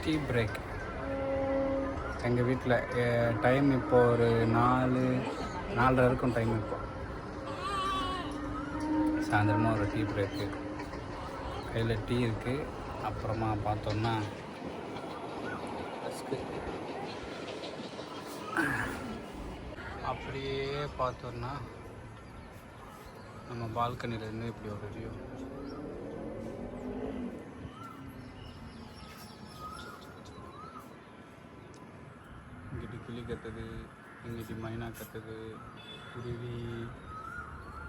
Tea break. எங்கள் வீட்டில் time இப்போ ஒரு 4:30 இருக்கும் டைம். இப்போ சாயந்தரமாக ஒரு டீ பிரேக்கு. கையில் டீ இருக்குது. அப்புறமா பார்த்தோன்னா அப்படியே பார்த்தோன்னா நம்ம பால்கனிலேருந்து இப்படி ஒரு வியூ. இங்கிட்டு கிளி கத்துது, இங்கிட்டு மைனா கத்துது, குருவி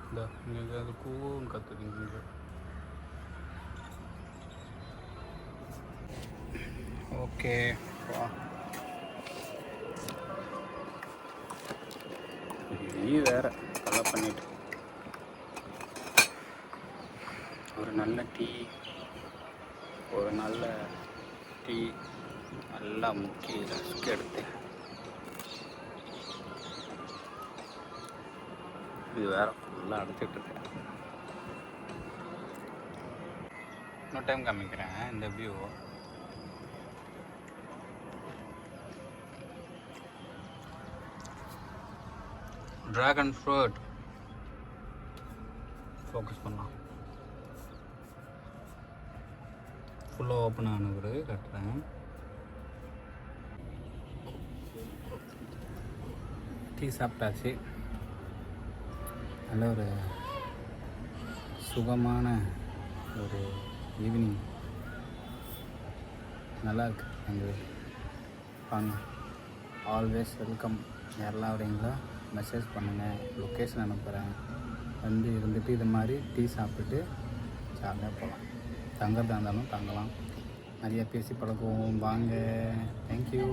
இந்த இங்கே அது கூவும் கத்துது. இங்கே ஓகே நீ வேற கதை பண்ணிட்டு ஒரு நல்ல டீ நல்லா முக்கி ரசிக்க எடுத்து இது வேற ஃபுல்லாக அடைச்சிட்டு இருக்கேன். இன்னொரு டைம் காமிக்கிறேன் இந்த வியூ. ட்ராகன் ஃப்ரூட் ஃபோக்கஸ் பண்ணலாம். ஃபுல்லாக ஓப்பன் ஆனது கட்டுறேன். டீ சாப்பிட்டாச்சு. நல்ல ஒரு சுகமான ஒரு ஈவினிங். நல்லாயிருக்கு எங்கள் வாங்க. Always welcome. யாரெல்லாம் வரீங்களா மெசேஜ் பண்ணுங்கள், லொக்கேஷன் அனுப்புகிறேன். வந்து இருந்துட்டு இது மாதிரி டீ சாப்பிட்டுட்டு ஜாலியாக போகலாம். தங்குறதா இருந்தாலும் தங்கலாம். நிறைய பேசி பழகுவோம். வாங்க. தேங்க்யூ.